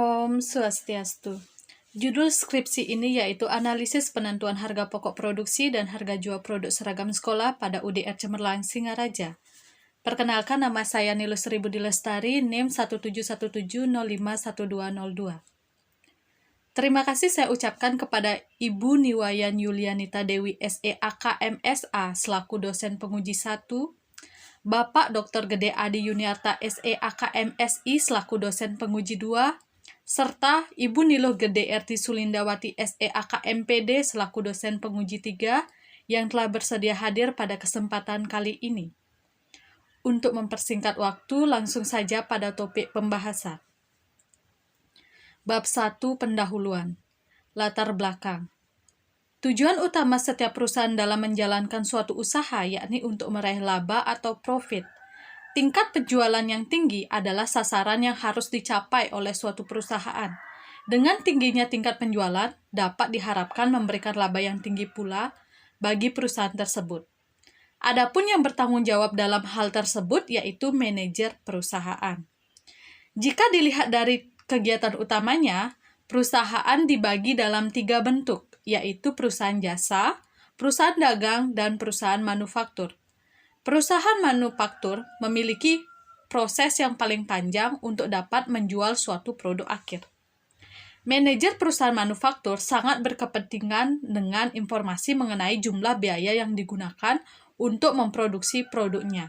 Om Swastiastu. Judul skripsi ini yaitu Analisis Penentuan Harga Pokok Produksi dan Harga Jual Produk Seragam Sekolah pada UDR Cemerlang Singaraja. Perkenalkan, nama saya Nilus Ribudi Lestari, NIM 1717051202. Terima kasih saya ucapkan kepada Ibu Niwayan Yulianita Dewi SEAK MSA selaku dosen penguji 1, Bapak Dr. Gede Adi Yuniarta SEAK MSI selaku dosen penguji 2, serta Ibu Nilo Gede Erti Sulindawati SEAK MPD selaku dosen penguji 3 yang telah bersedia hadir pada kesempatan kali ini. Untuk mempersingkat waktu, langsung saja pada topik pembahasan. Bab 1 Pendahuluan. Latar belakang. Tujuan utama setiap perusahaan dalam menjalankan suatu usaha yakni untuk meraih laba atau profit. Tingkat penjualan yang tinggi adalah sasaran yang harus dicapai oleh suatu perusahaan. Dengan tingginya tingkat penjualan, dapat diharapkan memberikan laba yang tinggi pula bagi perusahaan tersebut. Adapun yang bertanggung jawab dalam hal tersebut yaitu manajer perusahaan. Jika dilihat dari kegiatan utamanya, perusahaan dibagi dalam 3 bentuk, yaitu perusahaan jasa, perusahaan dagang, dan perusahaan manufaktur. Perusahaan manufaktur memiliki proses yang paling panjang untuk dapat menjual suatu produk akhir. Manajer perusahaan manufaktur sangat berkepentingan dengan informasi mengenai jumlah biaya yang digunakan untuk memproduksi produknya.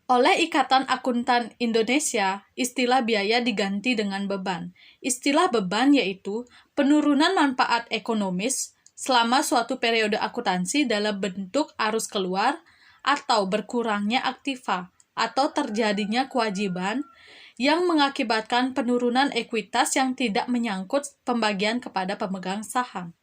Oleh Ikatan Akuntan Indonesia, istilah biaya diganti dengan beban. Istilah beban yaitu penurunan manfaat ekonomis selama suatu periode akuntansi dalam bentuk arus keluar atau berkurangnya aktiva atau terjadinya kewajiban yang mengakibatkan penurunan ekuitas yang tidak menyangkut pembagian kepada pemegang saham.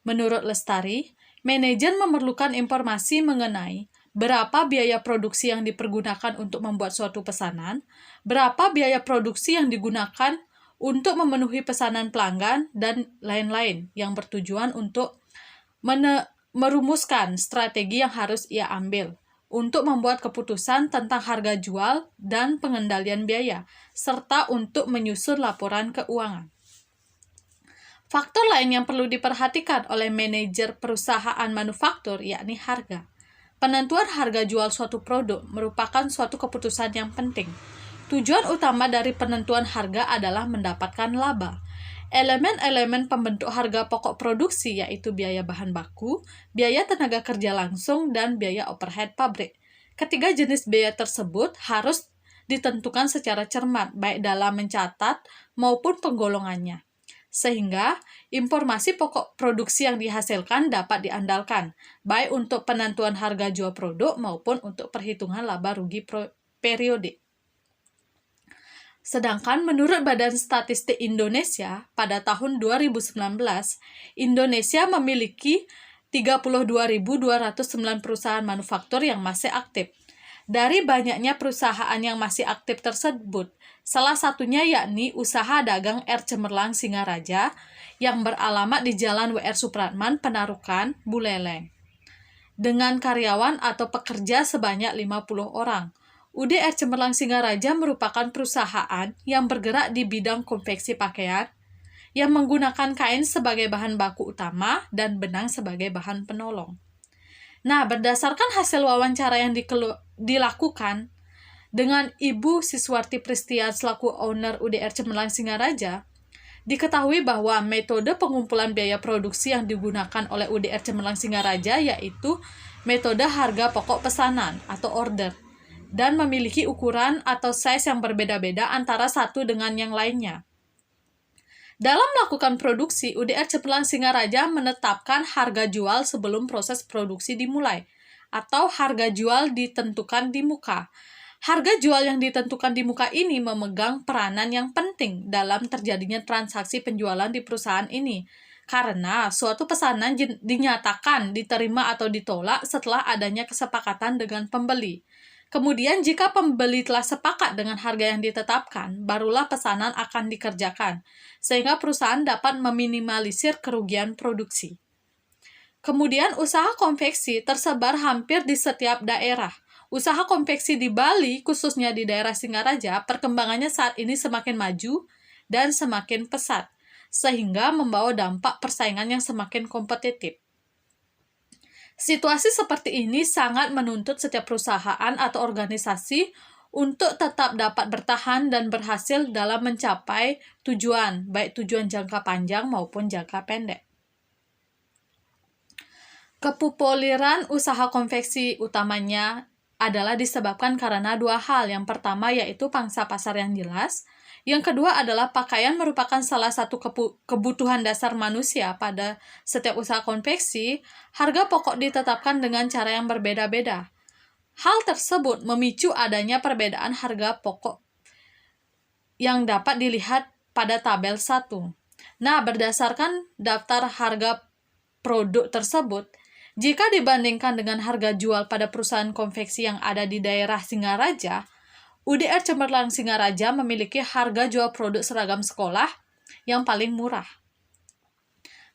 Menurut Lestari, manajer memerlukan informasi mengenai berapa biaya produksi yang dipergunakan untuk membuat suatu pesanan, berapa biaya produksi yang digunakan untuk memenuhi pesanan pelanggan, dan lain-lain yang bertujuan untuk merumuskan strategi yang harus ia ambil untuk membuat keputusan tentang harga jual dan pengendalian biaya, serta untuk menyusun laporan keuangan. Faktor lain yang perlu diperhatikan oleh manajer perusahaan manufaktur yakni harga. Penentuan harga jual suatu produk merupakan suatu keputusan yang penting. Tujuan utama dari penentuan harga adalah mendapatkan laba. Elemen-elemen pembentuk harga pokok produksi yaitu biaya bahan baku, biaya tenaga kerja langsung, dan biaya overhead pabrik. Ketiga jenis biaya tersebut harus ditentukan secara cermat baik dalam mencatat maupun penggolongannya, sehingga informasi pokok produksi yang dihasilkan dapat diandalkan, baik untuk penentuan harga jual produk maupun untuk perhitungan laba rugi periode. Sedangkan menurut Badan Statistik Indonesia, pada tahun 2019, Indonesia memiliki 32.209 perusahaan manufaktur yang masih aktif. Dari banyaknya perusahaan yang masih aktif tersebut, salah satunya yakni Usaha Dagang R. Cemerlang Singaraja yang beralamat di Jalan W.R. Supratman, Penarukan, Buleleng, dengan karyawan atau pekerja sebanyak 50 orang. UDR Cemerlang Singaraja merupakan perusahaan yang bergerak di bidang konveksi pakaian yang menggunakan kain sebagai bahan baku utama dan benang sebagai bahan penolong. Nah, berdasarkan hasil wawancara yang dilakukan dengan Ibu Siswarti Pristian selaku owner UDR Cemerlang Singaraja, diketahui bahwa metode pengumpulan biaya produksi yang digunakan oleh UDR Cemerlang Singaraja yaitu metode harga pokok pesanan atau order, dan memiliki ukuran atau size yang berbeda-beda antara satu dengan yang lainnya. Dalam melakukan produksi, UDR Cemerlang Singaraja menetapkan harga jual sebelum proses produksi dimulai, atau harga jual ditentukan di muka. Harga jual yang ditentukan di muka ini memegang peranan yang penting dalam terjadinya transaksi penjualan di perusahaan ini, karena suatu pesanan dinyatakan diterima atau ditolak setelah adanya kesepakatan dengan pembeli. Kemudian jika pembeli telah sepakat dengan harga yang ditetapkan, barulah pesanan akan dikerjakan, sehingga perusahaan dapat meminimalisir kerugian produksi. Kemudian usaha konveksi tersebar hampir di setiap daerah. Usaha konveksi di Bali, khususnya di daerah Singaraja, perkembangannya saat ini semakin maju dan semakin pesat, sehingga membawa dampak persaingan yang semakin kompetitif. Situasi seperti ini sangat menuntut setiap perusahaan atau organisasi untuk tetap dapat bertahan dan berhasil dalam mencapai tujuan, baik tujuan jangka panjang maupun jangka pendek. Kepopuleran usaha konveksi utamanya adalah disebabkan karena dua hal. Yang pertama yaitu pangsa pasar yang jelas. Yang kedua adalah pakaian merupakan salah satu kebutuhan dasar manusia. Pada setiap usaha konveksi, harga pokok ditetapkan dengan cara yang berbeda-beda. Hal tersebut memicu adanya perbedaan harga pokok yang dapat dilihat pada tabel 1. Nah, berdasarkan daftar harga produk tersebut, jika dibandingkan dengan harga jual pada perusahaan konveksi yang ada di daerah Singaraja, UDR Cemerlang Singaraja memiliki harga jual produk seragam sekolah yang paling murah.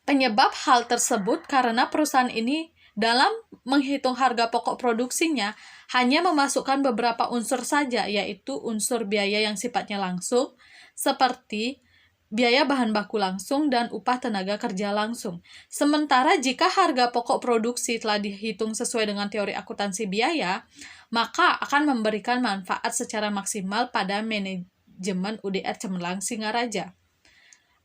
Penyebab hal tersebut karena perusahaan ini dalam menghitung harga pokok produksinya hanya memasukkan beberapa unsur saja, yaitu unsur biaya yang sifatnya langsung, seperti biaya bahan baku langsung dan upah tenaga kerja langsung. Sementara jika harga pokok produksi telah dihitung sesuai dengan teori akuntansi biaya, maka akan memberikan manfaat secara maksimal pada manajemen UDR Cemerlang Singaraja.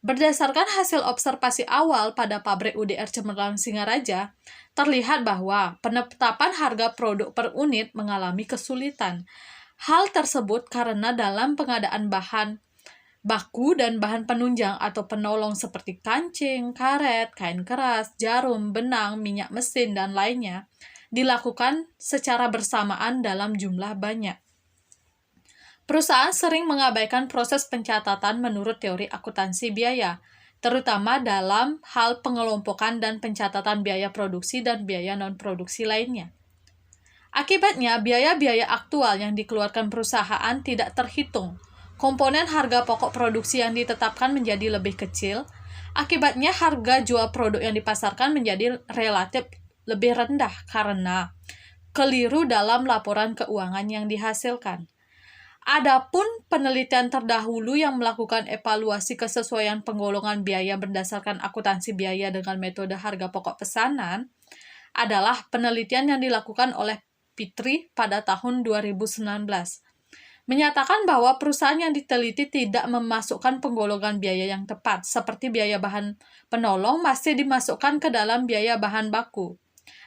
Berdasarkan hasil observasi awal pada pabrik UDR Cemerlang Singaraja, terlihat bahwa penetapan harga produk per unit mengalami kesulitan. Hal tersebut karena dalam pengadaan bahan baku dan bahan penunjang atau penolong seperti kancing, karet, kain keras, jarum, benang, minyak mesin, dan lainnya dilakukan secara bersamaan dalam jumlah banyak. Perusahaan sering mengabaikan proses pencatatan menurut teori akuntansi biaya, terutama dalam hal pengelompokan dan pencatatan biaya produksi dan biaya non-produksi lainnya. Akibatnya, biaya-biaya aktual yang dikeluarkan perusahaan tidak terhitung. Komponen harga pokok produksi yang ditetapkan menjadi lebih kecil. Akibatnya, harga jual produk yang dipasarkan menjadi relatif lebih rendah karena keliru dalam laporan keuangan yang dihasilkan. Adapun penelitian terdahulu yang melakukan evaluasi kesesuaian penggolongan biaya berdasarkan akuntansi biaya dengan metode harga pokok pesanan adalah penelitian yang dilakukan oleh Fitri pada tahun 2019. Menyatakan bahwa perusahaan yang diteliti tidak memasukkan penggolongan biaya yang tepat, seperti biaya bahan penolong masih dimasukkan ke dalam biaya bahan baku,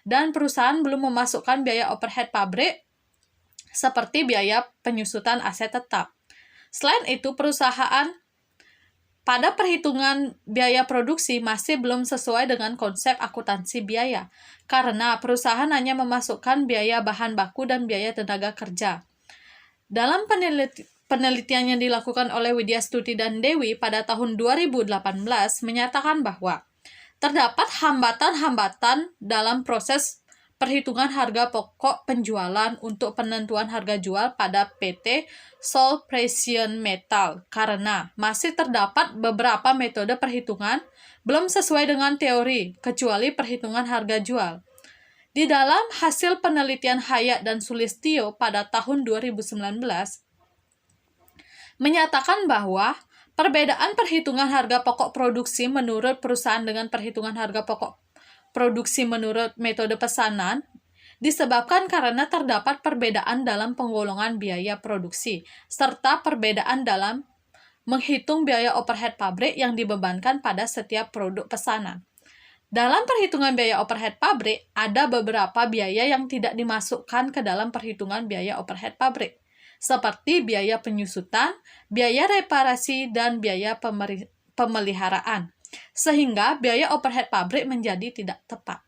dan perusahaan belum memasukkan biaya overhead pabrik seperti biaya penyusutan aset tetap. Selain itu, perusahaan pada perhitungan biaya produksi masih belum sesuai dengan konsep akuntansi biaya, karena perusahaan hanya memasukkan biaya bahan baku dan biaya tenaga kerja. Dalam penelitian yang dilakukan oleh Widya Stuti dan Dewi pada tahun 2018 menyatakan bahwa terdapat hambatan-hambatan dalam proses perhitungan harga pokok penjualan untuk penentuan harga jual pada PT Seoul Precious Metal karena masih terdapat beberapa metode perhitungan belum sesuai dengan teori, kecuali perhitungan harga jual. Di dalam hasil penelitian Hayat dan Sulistyo pada tahun 2019, menyatakan bahwa perbedaan perhitungan harga pokok produksi menurut perusahaan dengan perhitungan harga pokok produksi menurut metode pesanan disebabkan karena terdapat perbedaan dalam penggolongan biaya produksi, serta perbedaan dalam menghitung biaya overhead pabrik yang dibebankan pada setiap produk pesanan. Dalam perhitungan biaya overhead pabrik, ada beberapa biaya yang tidak dimasukkan ke dalam perhitungan biaya overhead pabrik, seperti biaya penyusutan, biaya reparasi, dan biaya pemeliharaan, sehingga biaya overhead pabrik menjadi tidak tepat.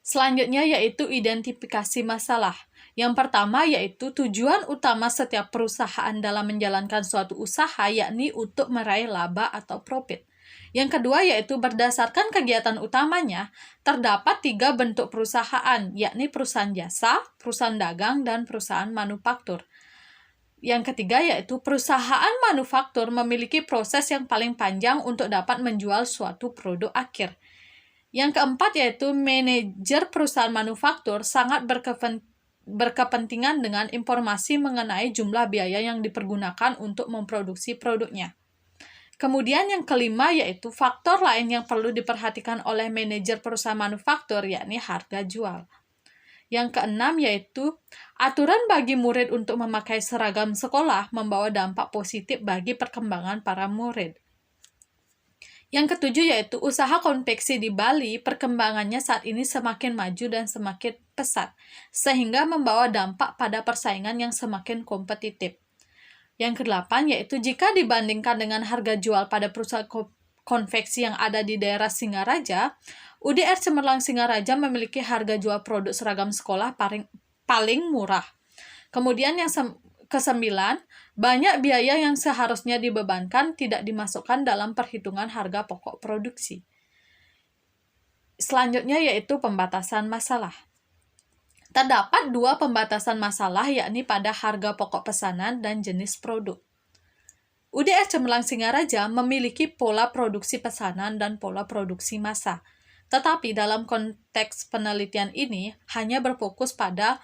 Selanjutnya yaitu identifikasi masalah. Yang pertama yaitu tujuan utama setiap perusahaan dalam menjalankan suatu usaha, yakni untuk meraih laba atau profit. Yang kedua yaitu berdasarkan kegiatan utamanya, terdapat 3 bentuk perusahaan, yakni perusahaan jasa, perusahaan dagang, dan perusahaan manufaktur. Yang ketiga yaitu perusahaan manufaktur memiliki proses yang paling panjang untuk dapat menjual suatu produk akhir. Yang keempat yaitu manajer perusahaan manufaktur sangat berkepentingan dengan informasi mengenai jumlah biaya yang dipergunakan untuk memproduksi produknya. Kemudian yang kelima yaitu faktor lain yang perlu diperhatikan oleh manajer perusahaan manufaktur, yakni harga jual. Yang keenam yaitu aturan bagi murid untuk memakai seragam sekolah membawa dampak positif bagi perkembangan para murid. Yang ketujuh yaitu usaha konveksi di Bali perkembangannya saat ini semakin maju dan semakin pesat, sehingga membawa dampak pada persaingan yang semakin kompetitif. Yang kedelapan yaitu jika dibandingkan dengan harga jual pada perusahaan konveksi yang ada di daerah Singaraja, UDR Cemerlang Singaraja memiliki harga jual produk seragam sekolah paling murah. Kemudian yang kesembilan, banyak biaya yang seharusnya dibebankan tidak dimasukkan dalam perhitungan harga pokok produksi. Selanjutnya yaitu pembatasan masalah. Terdapat dua pembatasan masalah, yakni pada harga pokok pesanan dan jenis produk. UDR Cemerlang Singaraja memiliki pola produksi pesanan dan pola produksi massa. Tetapi dalam konteks penelitian ini hanya berfokus pada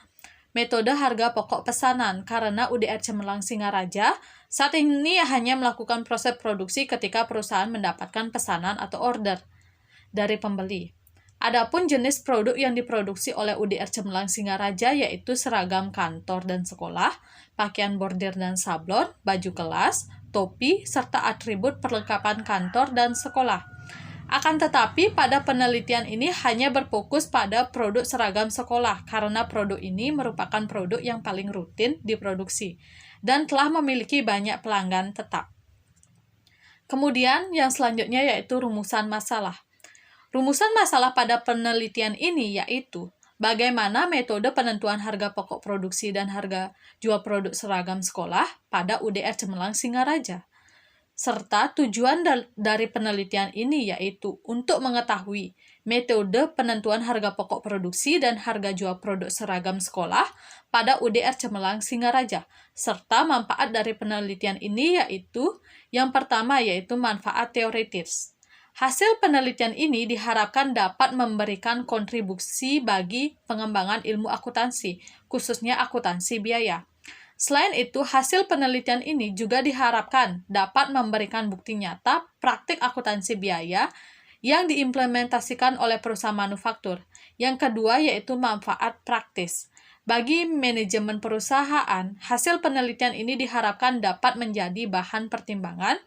metode harga pokok pesanan karena UDR Cemerlang Singaraja saat ini hanya melakukan proses produksi ketika perusahaan mendapatkan pesanan atau order dari pembeli. Adapun jenis produk yang diproduksi oleh UDR Cemerlang Singaraja yaitu seragam kantor dan sekolah, pakaian bordir dan sablon, baju kelas, topi, serta atribut perlengkapan kantor dan sekolah. Akan tetapi, pada penelitian ini hanya berfokus pada produk seragam sekolah karena produk ini merupakan produk yang paling rutin diproduksi dan telah memiliki banyak pelanggan tetap. Kemudian, yang selanjutnya yaitu rumusan masalah. Rumusan masalah pada penelitian ini yaitu bagaimana metode penentuan harga pokok produksi dan harga jual produk seragam sekolah pada UDR Cemerlang Singaraja. Serta tujuan dari penelitian ini yaitu untuk mengetahui metode penentuan harga pokok produksi dan harga jual produk seragam sekolah pada UDR Cemerlang Singaraja. Serta manfaat dari penelitian ini yaitu yang pertama yaitu manfaat teoritis. Hasil penelitian ini diharapkan dapat memberikan kontribusi bagi pengembangan ilmu akuntansi, khususnya akuntansi biaya. Selain itu, hasil penelitian ini juga diharapkan dapat memberikan bukti nyata praktik akuntansi biaya yang diimplementasikan oleh perusahaan manufaktur. Yang kedua yaitu manfaat praktis. Bagi manajemen perusahaan, hasil penelitian ini diharapkan dapat menjadi bahan pertimbangan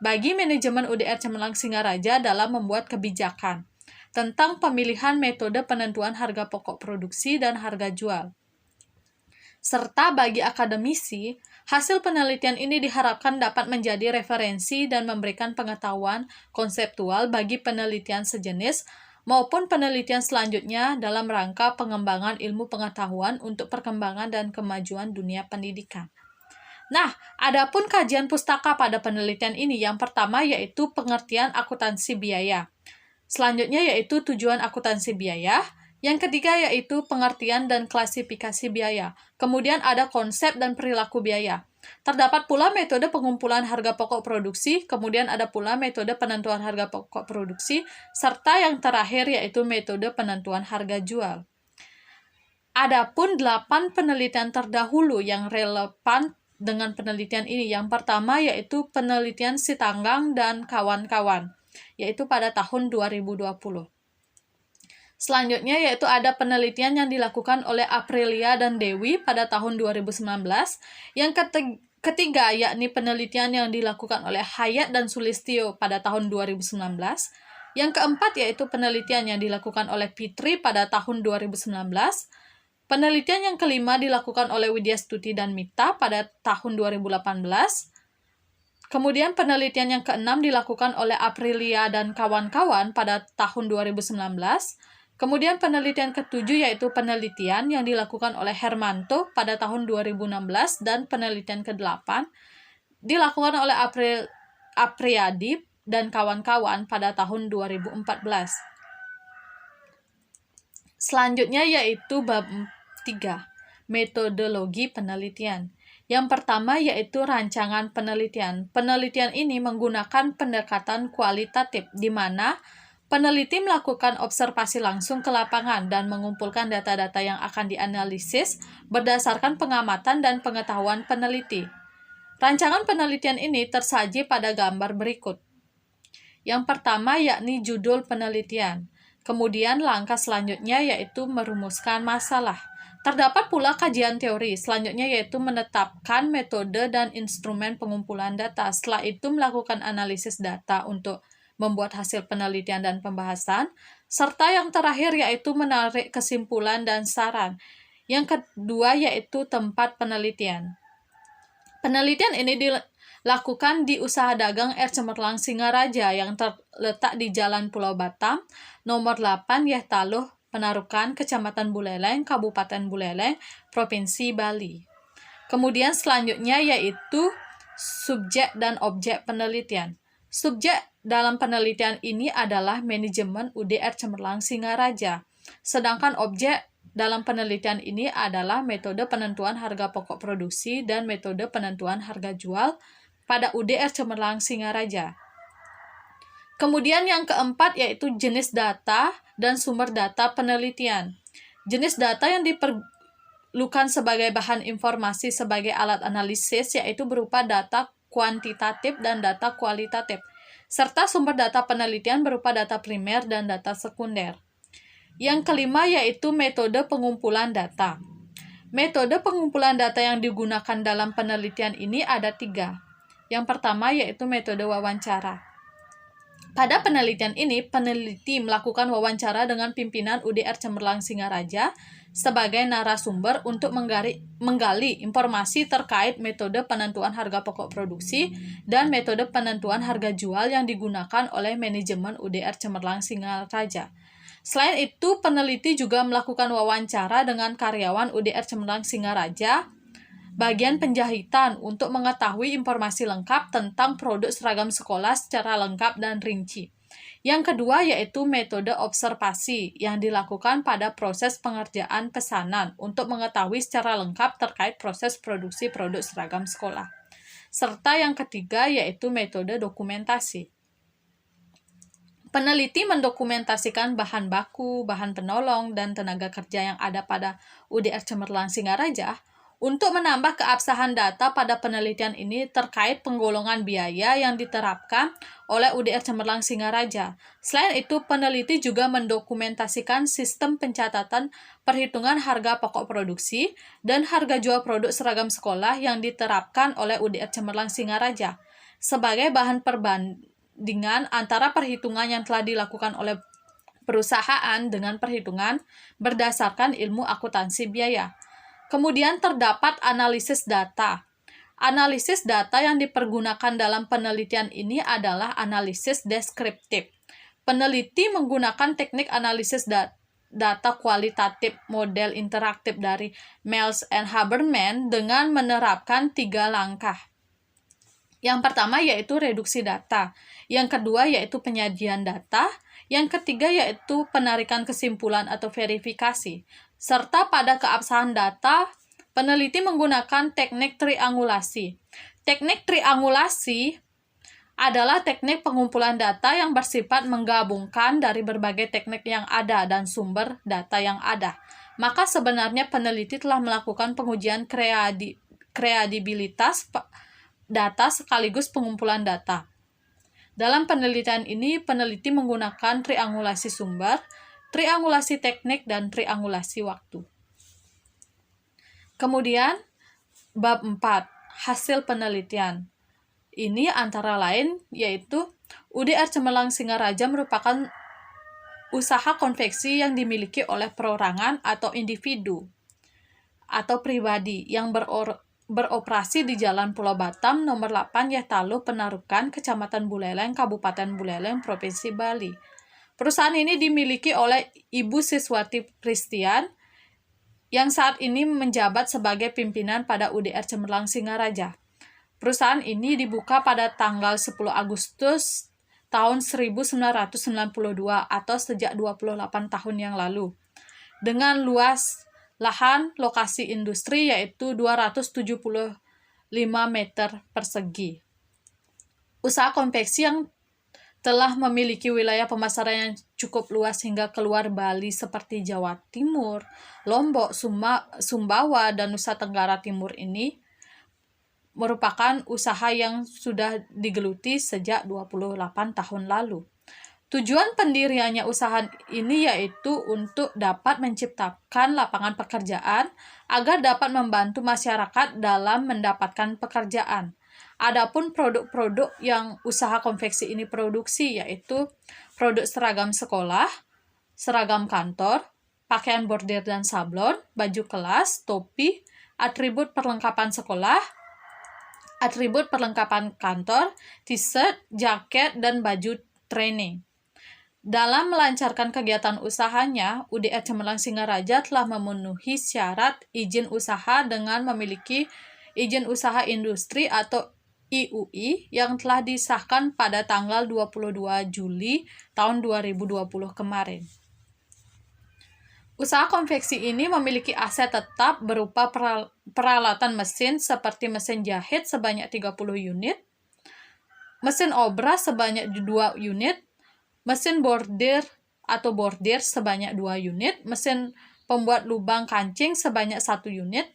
bagi manajemen UDR Cemerlang Singaraja dalam membuat kebijakan tentang pemilihan metode penentuan harga pokok produksi dan harga jual. Serta bagi akademisi, hasil penelitian ini diharapkan dapat menjadi referensi dan memberikan pengetahuan konseptual bagi penelitian sejenis maupun penelitian selanjutnya dalam rangka pengembangan ilmu pengetahuan untuk perkembangan dan kemajuan dunia pendidikan. Nah, adapun kajian pustaka pada penelitian ini yang pertama yaitu pengertian akuntansi biaya. Selanjutnya yaitu tujuan akuntansi biaya. Yang ketiga yaitu pengertian dan klasifikasi biaya. Kemudian ada konsep dan perilaku biaya. Terdapat pula metode pengumpulan harga pokok produksi, kemudian ada pula metode penentuan harga pokok produksi, serta yang terakhir yaitu metode penentuan harga jual. Adapun 8 penelitian terdahulu yang relevan dengan penelitian ini. Yang pertama yaitu penelitian Sitanggang dan kawan-kawan, yaitu pada tahun 2020. Selanjutnya yaitu ada penelitian yang dilakukan oleh Aprilia dan Dewi pada tahun 2019. Yang ketiga yakni penelitian yang dilakukan oleh Hayat dan Sulistyo pada tahun 2019. Yang keempat yaitu penelitian yang dilakukan oleh Fitri pada tahun 2019. Penelitian yang kelima dilakukan oleh Widya Stuti dan Mita pada tahun 2018. Kemudian penelitian yang keenam dilakukan oleh Aprilia dan kawan-kawan pada tahun 2019. Kemudian penelitian ketujuh yaitu penelitian yang dilakukan oleh Hermanto pada tahun 2016 dan penelitian ke-8 dilakukan oleh Apriyadi dan kawan-kawan pada tahun 2014. Selanjutnya yaitu bab 3, metodologi penelitian. Yang pertama yaitu rancangan penelitian. Penelitian ini menggunakan pendekatan kualitatif di mana Peneliti melakukan observasi langsung ke lapangan dan mengumpulkan data-data yang akan dianalisis berdasarkan pengamatan dan pengetahuan peneliti. Rancangan penelitian ini tersaji pada gambar berikut. Yang pertama yakni judul penelitian. Kemudian langkah selanjutnya yaitu merumuskan masalah. Terdapat pula kajian teori, selanjutnya yaitu menetapkan metode dan instrumen pengumpulan data. Setelah itu melakukan analisis data untuk membuat hasil penelitian dan pembahasan, serta yang terakhir yaitu menarik kesimpulan dan saran. Yang kedua yaitu tempat penelitian. Penelitian ini dilakukan di Usaha Dagang Air Cemerlang Singaraja yang terletak di Jalan Pulau Batam, nomor 8 Yahtaluh, Penarukan, Kecamatan Buleleng, Kabupaten Buleleng, Provinsi Bali. Kemudian selanjutnya yaitu subjek dan objek penelitian. Subjek dalam penelitian ini adalah manajemen UDR Cemerlang Singaraja. Sedangkan objek dalam penelitian ini adalah metode penentuan harga pokok produksi dan metode penentuan harga jual pada UDR Cemerlang Singaraja. Kemudian yang keempat yaitu jenis data dan sumber data penelitian. Jenis data yang diperlukan sebagai bahan informasi sebagai alat analisis yaitu berupa data kuantitatif dan data kualitatif, serta sumber data penelitian berupa data primer dan data sekunder. Yang kelima yaitu metode pengumpulan data. Metode pengumpulan data yang digunakan dalam penelitian ini ada 3. Yang pertama yaitu metode wawancara. Pada penelitian ini, peneliti melakukan wawancara dengan pimpinan UDR Cemerlang Singaraja sebagai narasumber untuk menggali informasi terkait metode penentuan harga pokok produksi dan metode penentuan harga jual yang digunakan oleh manajemen UDR Cemerlang Singaraja. Selain itu, peneliti juga melakukan wawancara dengan karyawan UDR Cemerlang Singaraja bagian penjahitan untuk mengetahui informasi lengkap tentang produk seragam sekolah secara lengkap dan rinci. Yang kedua yaitu metode observasi yang dilakukan pada proses pengerjaan pesanan untuk mengetahui secara lengkap terkait proses produksi produk seragam sekolah. Serta yang ketiga yaitu metode dokumentasi. Peneliti mendokumentasikan bahan baku, bahan penolong, dan tenaga kerja yang ada pada UDR Cemerlang Singaraja untuk menambah keabsahan data pada penelitian ini terkait penggolongan biaya yang diterapkan oleh UDR Cemerlang Singaraja. Selain itu, peneliti juga mendokumentasikan sistem pencatatan perhitungan harga pokok produksi dan harga jual produk seragam sekolah yang diterapkan oleh UDR Cemerlang Singaraja sebagai bahan perbandingan antara perhitungan yang telah dilakukan oleh perusahaan dengan perhitungan berdasarkan ilmu akuntansi biaya. Kemudian terdapat analisis data. Analisis data yang dipergunakan dalam penelitian ini adalah analisis deskriptif. Peneliti menggunakan teknik analisis data kualitatif model interaktif dari Miles and Haberman dengan menerapkan 3 langkah. Yang pertama yaitu reduksi data, yang kedua yaitu penyajian data, yang ketiga yaitu penarikan kesimpulan atau verifikasi. Serta pada keabsahan data, peneliti menggunakan teknik triangulasi. Teknik triangulasi adalah teknik pengumpulan data yang bersifat menggabungkan dari berbagai teknik yang ada dan sumber data yang ada. Maka sebenarnya peneliti telah melakukan pengujian kredibilitas data sekaligus pengumpulan data. Dalam penelitian ini, peneliti menggunakan triangulasi sumber, triangulasi teknik, dan triangulasi waktu. Kemudian, bab 4, hasil penelitian. Ini antara lain yaitu UDR Cemerlang Singaraja merupakan usaha konveksi yang dimiliki oleh perorangan atau individu atau pribadi yang beroperasi di Jalan Pulau Batam nomor 8 Yahtaluh Penarukan, Kecamatan Buleleng, Kabupaten Buleleng, Provinsi Bali. Perusahaan ini dimiliki oleh Ibu Siswati Christian yang saat ini menjabat sebagai pimpinan pada UDR Cemerlang Singaraja. Perusahaan ini dibuka pada tanggal 10 Agustus tahun 1992 atau sejak 28 tahun yang lalu. Dengan luas lahan lokasi industri yaitu 275 meter persegi. Usaha konveksi yang telah memiliki wilayah pemasaran yang cukup luas hingga keluar Bali seperti Jawa Timur, Lombok, Sumbawa, dan Nusa Tenggara Timur ini merupakan usaha yang sudah digeluti sejak 28 tahun lalu. Tujuan pendiriannya usaha ini yaitu untuk dapat menciptakan lapangan pekerjaan agar dapat membantu masyarakat dalam mendapatkan pekerjaan. Adapun produk-produk yang usaha konveksi ini produksi yaitu produk seragam sekolah, seragam kantor, pakaian bordir dan sablon, baju kelas, topi, atribut perlengkapan sekolah, atribut perlengkapan kantor, t-shirt, jaket, dan baju training. Dalam melancarkan kegiatan usahanya, UDR Cemerlang Singaraja telah memenuhi syarat izin usaha dengan memiliki izin usaha industri atau IUI yang telah disahkan pada tanggal 22 Juli tahun 2020 kemarin. Usaha konveksi ini memiliki aset tetap berupa peralatan mesin seperti mesin jahit sebanyak 30 unit, mesin obras sebanyak 2 unit, mesin bordir atau bordir sebanyak 2 unit, mesin pembuat lubang kancing sebanyak 1 unit,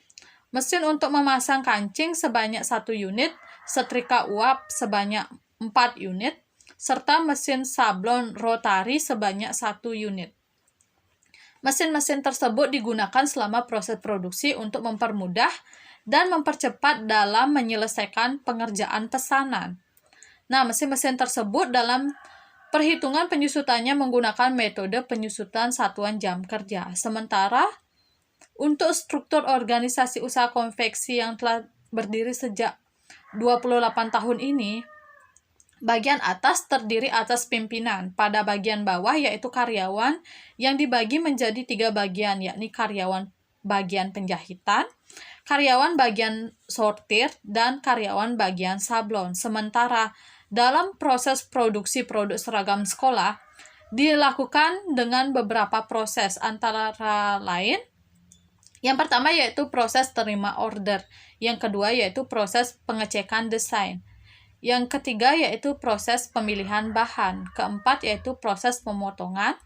mesin untuk memasang kancing sebanyak 1 unit, setrika uap sebanyak 4 unit, serta mesin sablon rotari sebanyak 1 unit. Mesin-mesin tersebut digunakan selama proses produksi untuk mempermudah dan mempercepat dalam menyelesaikan pengerjaan pesanan. Nah, mesin-mesin tersebut dalam perhitungan penyusutannya menggunakan metode penyusutan satuan jam kerja. Sementara untuk struktur organisasi usaha konveksi yang telah berdiri sejak 28 tahun ini, bagian atas terdiri atas pimpinan. Pada bagian bawah yaitu karyawan yang dibagi menjadi 3 bagian, yakni karyawan bagian penjahitan, karyawan bagian sortir, dan karyawan bagian sablon. Sementara dalam proses produksi produk seragam sekolah dilakukan dengan beberapa proses, antara lain yang pertama yaitu proses terima order, yang kedua yaitu proses pengecekan desain, yang ketiga yaitu proses pemilihan bahan, keempat yaitu proses pemotongan,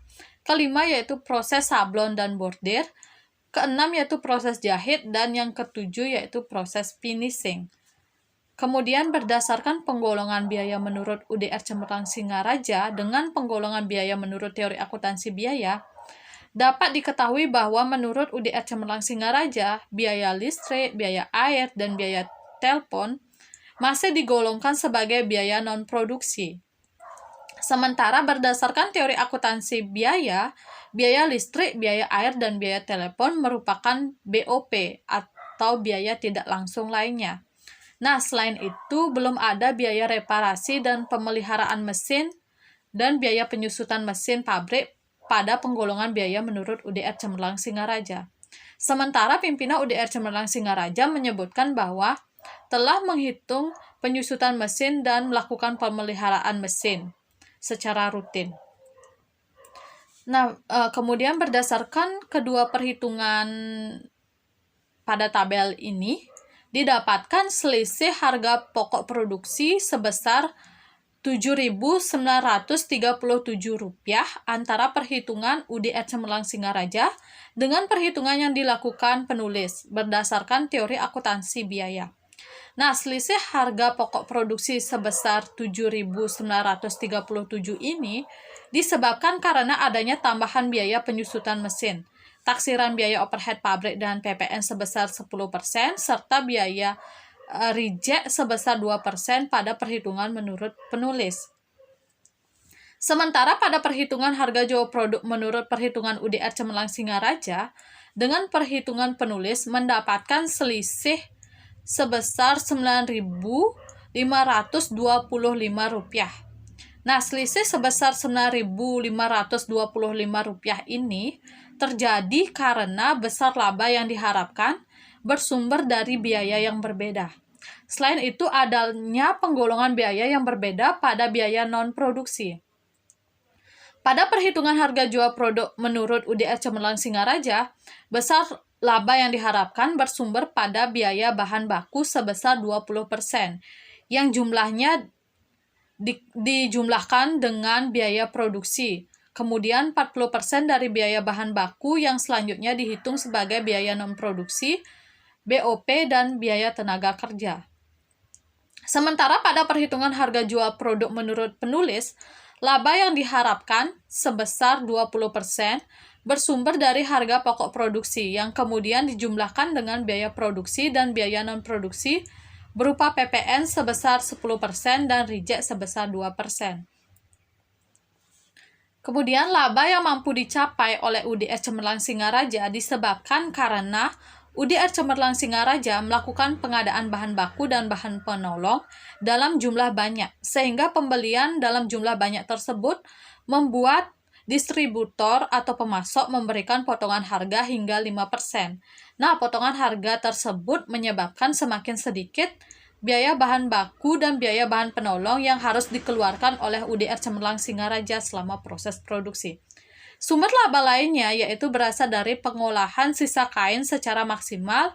kelima yaitu proses sablon dan bordir, keenam yaitu proses jahit, dan yang ketujuh yaitu proses finishing. Kemudian berdasarkan penggolongan biaya menurut UDR Cemerlang Singaraja dengan penggolongan biaya menurut teori akuntansi biaya, dapat diketahui bahwa menurut UDR Cemerlang Singaraja, biaya listrik, biaya air, dan biaya telepon masih digolongkan sebagai biaya non-produksi. Sementara berdasarkan teori akuntansi biaya, biaya listrik, biaya air, dan biaya telepon merupakan BOP atau biaya tidak langsung lainnya. Nah, selain itu, belum ada biaya reparasi dan pemeliharaan mesin dan biaya penyusutan mesin pabrik pada penggolongan biaya menurut UDR Cemerlang Singaraja. Sementara pimpinan UDR Cemerlang Singaraja menyebutkan bahwa telah menghitung penyusutan mesin dan melakukan pemeliharaan mesin secara rutin. Nah, kemudian berdasarkan kedua perhitungan pada tabel ini, didapatkan selisih harga pokok produksi sebesar Rp7.937 antara perhitungan UDR Cemerlang Singaraja dengan perhitungan yang dilakukan penulis berdasarkan teori akuntansi biaya. Nah, selisih harga pokok produksi sebesar Rp7.937 ini disebabkan karena adanya tambahan biaya penyusutan mesin, taksiran biaya overhead pabrik dan PPN sebesar 10%, serta biaya reject sebesar 2% pada perhitungan menurut penulis. Sementara pada perhitungan harga jual produk menurut perhitungan UDR Cemerlang Singaraja, dengan perhitungan penulis mendapatkan selisih sebesar Rp9.525. Nah, selisih sebesar Rp9.525 ini terjadi karena besar laba yang diharapkan bersumber dari biaya yang berbeda. Selain itu, adanya penggolongan biaya yang berbeda pada biaya non-produksi. Pada perhitungan harga jual produk menurut UDR Cemerlang Singaraja, besar laba yang diharapkan bersumber pada biaya bahan baku sebesar 20%, yang jumlahnya dijumlahkan dengan biaya produksi. Kemudian 40% dari biaya bahan baku yang selanjutnya dihitung sebagai biaya non-produksi, BOP, dan biaya tenaga kerja. Sementara pada perhitungan harga jual produk menurut penulis, laba yang diharapkan sebesar 20% bersumber dari harga pokok produksi yang kemudian dijumlahkan dengan biaya produksi dan biaya non-produksi berupa PPN sebesar 10% dan reject sebesar 2%. Kemudian laba yang mampu dicapai oleh UDR Cemerlang Singaraja disebabkan karena UDR Cemerlang Singaraja melakukan pengadaan bahan baku dan bahan penolong dalam jumlah banyak, sehingga pembelian dalam jumlah banyak tersebut membuat distributor atau pemasok memberikan potongan harga hingga 5%. Nah, potongan harga tersebut menyebabkan semakin sedikit biaya bahan baku dan biaya bahan penolong yang harus dikeluarkan oleh UDR Cemerlang Singaraja selama proses produksi. Sumber laba lainnya yaitu berasal dari pengolahan sisa kain secara maksimal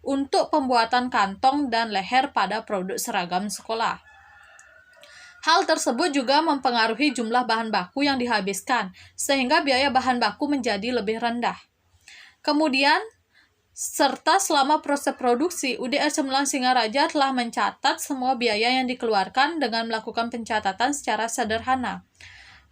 untuk pembuatan kantong dan leher pada produk seragam sekolah. Hal tersebut juga mempengaruhi jumlah bahan baku yang dihabiskan, sehingga biaya bahan baku menjadi lebih rendah. Kemudian, serta selama proses produksi, UDR Cemerlang Singaraja telah mencatat semua biaya yang dikeluarkan dengan melakukan pencatatan secara sederhana.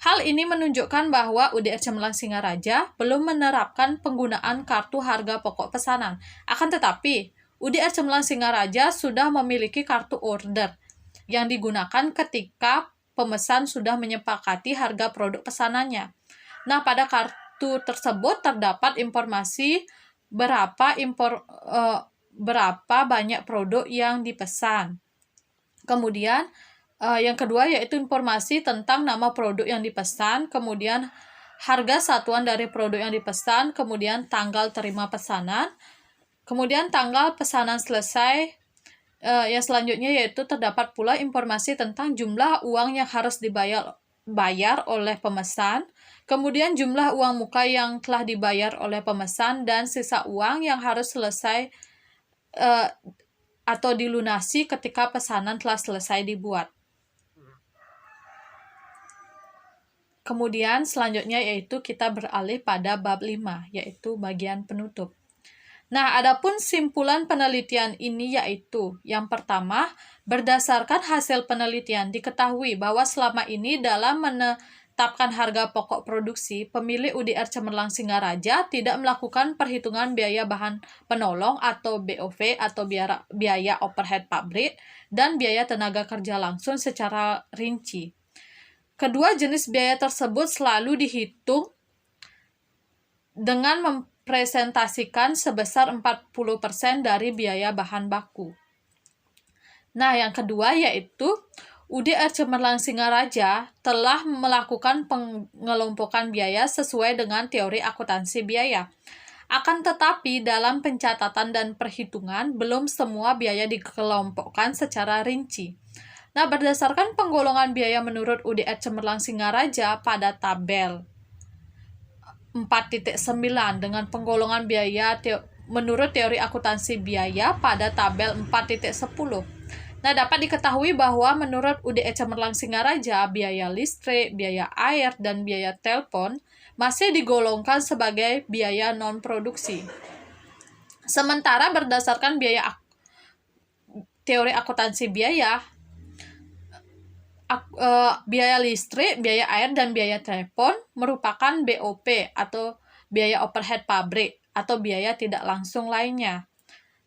Hal ini menunjukkan bahwa UDR Cemerlang Singaraja belum menerapkan penggunaan kartu harga pokok pesanan. Akan tetapi, UDR Cemerlang Singaraja sudah memiliki kartu order yang digunakan ketika pemesan sudah menyepakati harga produk pesanannya. Nah, pada kartu tersebut terdapat informasi berapa banyak produk yang dipesan. Kemudian yang kedua yaitu informasi tentang nama produk yang dipesan, kemudian harga satuan dari produk yang dipesan, kemudian tanggal terima pesanan, kemudian tanggal pesanan selesai. Yang selanjutnya yaitu terdapat pula informasi tentang jumlah uang yang harus dibayar oleh pemesan, kemudian jumlah uang muka yang telah dibayar oleh pemesan, dan sisa uang yang harus selesai atau dilunasi ketika pesanan telah selesai dibuat. Kemudian selanjutnya yaitu kita beralih pada bab 5, yaitu bagian penutup. Nah, adapun simpulan penelitian ini yaitu, yang pertama, berdasarkan hasil penelitian diketahui bahwa selama ini dalam menetapkan harga pokok produksi, pemilik UDR Cemerlang Singaraja tidak melakukan perhitungan biaya bahan penolong atau BOV atau biaya overhead pabrik dan biaya tenaga kerja langsung secara rinci. Kedua jenis biaya tersebut selalu dihitung dengan mempresentasikan sebesar 40% dari biaya bahan baku. Nah, yang kedua yaitu UDR Cemerlang Singaraja telah melakukan pengelompokan biaya sesuai dengan teori akuntansi biaya. Akan tetapi dalam pencatatan dan perhitungan belum semua biaya dikelompokkan secara rinci. Nah, berdasarkan penggolongan biaya menurut UDR Cemerlang Singaraja pada tabel 4.9 dengan penggolongan biaya menurut teori akuntansi biaya pada tabel 4.10. Nah, dapat diketahui bahwa menurut UDR Cemerlang Singaraja, biaya listrik, biaya air, dan biaya telepon masih digolongkan sebagai biaya non-produksi. Sementara berdasarkan teori akuntansi biaya, biaya listrik, biaya air, dan biaya telepon merupakan BOP atau biaya overhead pabrik atau biaya tidak langsung lainnya.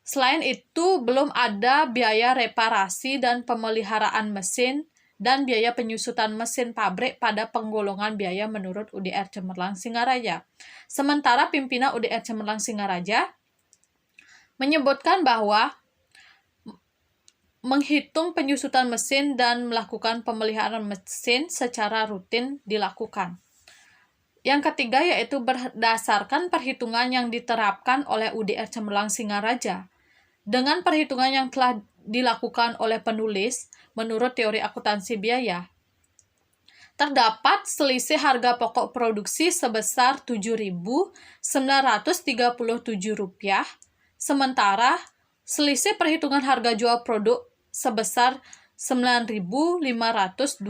Selain itu, belum ada biaya reparasi dan pemeliharaan mesin dan biaya penyusutan mesin pabrik pada penggolongan biaya menurut UDR Cemerlang Singaraja. Sementara pimpinan UDR Cemerlang Singaraja menyebutkan bahwa menghitung penyusutan mesin dan melakukan pemeliharaan mesin secara rutin dilakukan. Yang ketiga yaitu berdasarkan perhitungan yang diterapkan oleh UDR Cemerlang Singaraja. Dengan perhitungan yang telah dilakukan oleh penulis menurut teori akuntansi biaya, terdapat selisih harga pokok produksi sebesar Rp7.937, sementara selisih perhitungan harga jual produk sebesar Rp9.525.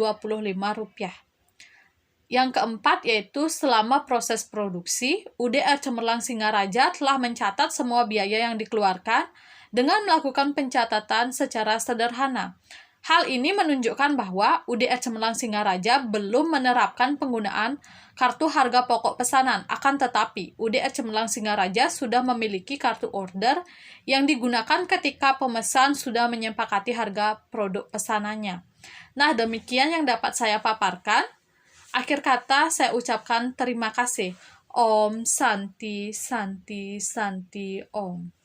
Yang keempat yaitu selama proses produksi, UDR Cemerlang Singaraja telah mencatat semua biaya yang dikeluarkan dengan melakukan pencatatan secara sederhana. Hal ini menunjukkan bahwa UDR Cemerlang Singaraja belum menerapkan penggunaan kartu harga pokok pesanan. Akan tetapi, UDR Cemerlang Singaraja sudah memiliki kartu order yang digunakan ketika pemesan sudah menyepakati harga produk pesanannya. Nah, demikian yang dapat saya paparkan. Akhir kata, saya ucapkan terima kasih. Om Santi Santi Santi Om.